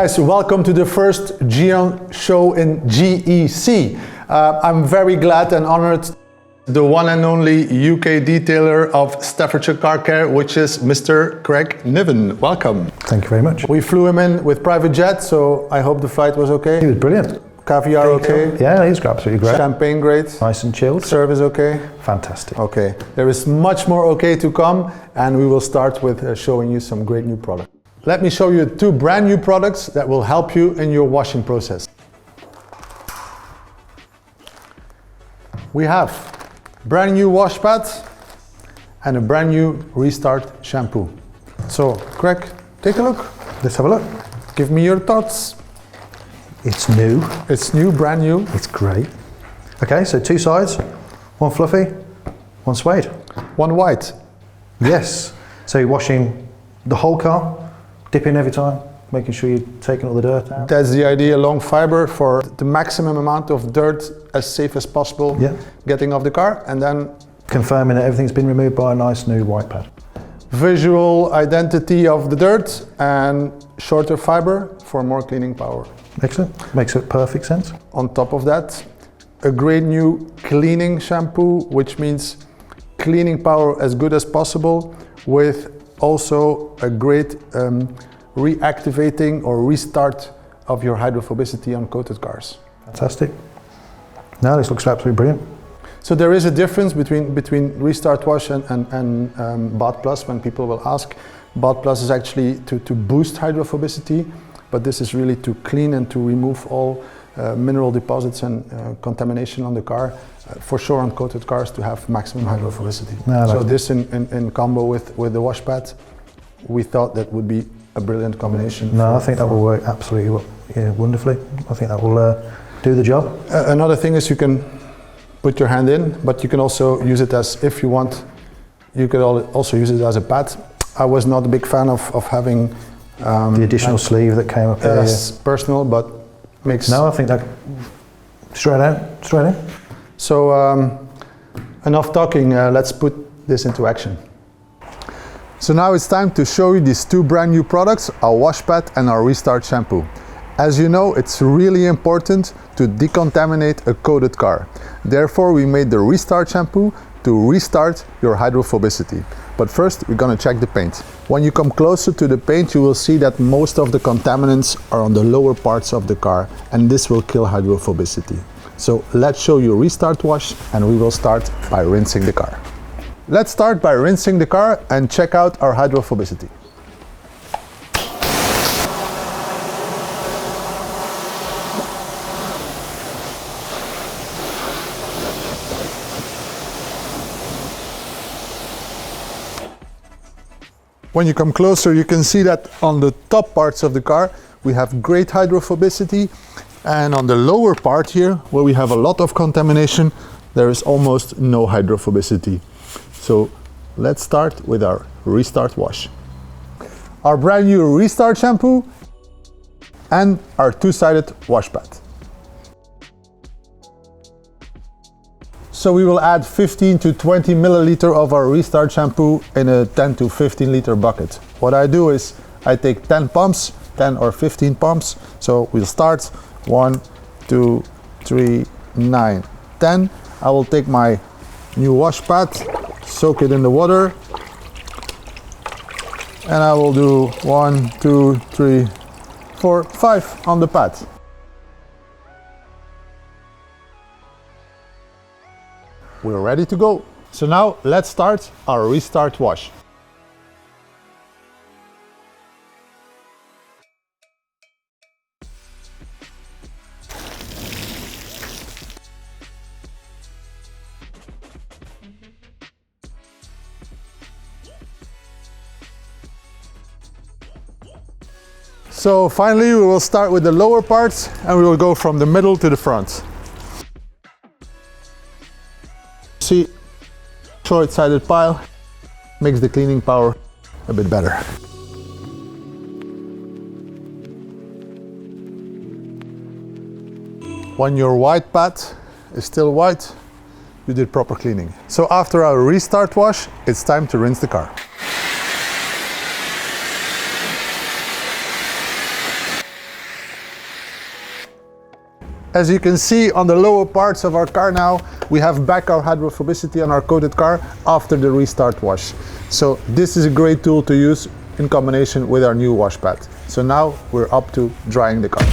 guys, welcome to the first GYEON show in GEC. I'm very glad and honored the one and only UK detailer of Staffordshire Car Care, which is Mr. Craig Niven. Welcome. Thank you very much. We flew him in with private jet, so I hope the flight was okay. He was brilliant. Caviar okay? Yeah, he's absolutely great. Champagne great? Nice and chilled. Service okay? Fantastic. Okay. There is much more okay to come, and we will start with showing you some great new products. Let me show you two brand new products that will help you in your washing process. We have brand new wash pad and a brand new Restart shampoo. So, Craig, take a look. Let's have a look. Give me your thoughts. It's new. It's new, brand new. It's great. Okay, so two sides, one fluffy, one suede. One white. Yes. So you're washing the whole car, dipping every time, making sure you're taking all the dirt out. That's the idea, long fiber for the maximum amount of dirt as safe as possible, getting off the car, and then confirming that everything's been removed by a nice new white pad. Visual identity of the dirt and shorter fiber for more cleaning power. Excellent, makes it perfect sense. On top of that, a great new cleaning shampoo, which means cleaning power as good as possible, with also a great reactivating or restart of your hydrophobicity on coated cars. Fantastic. No, this looks absolutely brilliant. So there is a difference between RestartWash and Bath Plus when people will ask. Bath Plus is actually to boost hydrophobicity, but this is really to clean and to remove all mineral deposits and contamination on the car, for sure on coated cars to have maximum hydrophobicity. So this in combo with the wash pad, we thought that would be a brilliant combination. No, I think that will work absolutely wonderfully. I think that will do the job. Another thing is you can put your hand in, but you can also use it as, if you want, you could also use it as a pad. I was not a big fan of having the additional sleeve that came up there. Yes, personal, but makes... No, I think that straight in. So enough talking, let's put this into action. So now it's time to show you these two brand new products, our wash pad and our Restart shampoo. As you know, it's really important to decontaminate a coated car. Therefore, we made the Restart shampoo to restart your hydrophobicity. But first, we're gonna check the paint. When you come closer to the paint, you will see that most of the contaminants are on the lower parts of the car, and this will kill hydrophobicity. So let's show you RestartWash, and we will start by rinsing the car. Let's start by rinsing the car and check out our hydrophobicity. When you come closer, you can see that on the top parts of the car, we have great hydrophobicity. And on the lower part here, where we have a lot of contamination, there is almost no hydrophobicity. So let's start with our RestartWash. Our brand new Restart shampoo and our two-sided wash pad. So we will add 15 to 20 milliliter of our Restart shampoo in a 10 to 15 liter bucket. What I do is I take 10 pumps, 10 or 15 pumps. So we'll start 1, 2, 3, 9, 10. I will take my new wash pad, soak it in the water, and I will do 1, 2, 3, 4, 5 on the pad. We're ready to go. So now let's start our Restart wash. So finally we will start with the lower parts and we will go from the middle to the front. See, short-sided pile makes the cleaning power a bit better. When your white pad is still white, you did proper cleaning. So after our Restart wash, it's time to rinse the car. As you can see on the lower parts of our car now, we have back our hydrophobicity on our coated car after the restart wash. So this is a great tool to use in combination with our new wash pad. So now we're up to drying the car.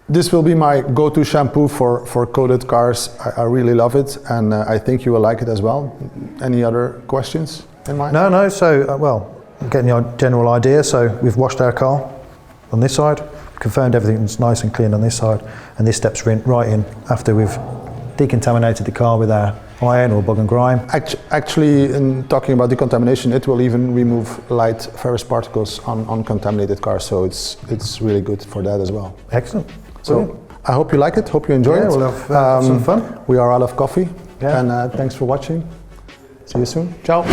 This will be my go-to shampoo for coated cars. I really love it, and I think you will like it as well. Any other questions in mind? No, so, well, I'm getting the general idea. So we've washed our car on this side, confirmed everything's nice and clean on this side, and this steps right in after we've decontaminated the car with our iron or bog and grime. Actually, in talking about decontamination, it will even remove light ferrous particles on contaminated cars, so it's really good for that as well. Excellent. So Brilliant. I hope you like it, hope you enjoy it. We'll have some fun. We are out of coffee, Yeah. and thanks for watching. See you soon. Ciao.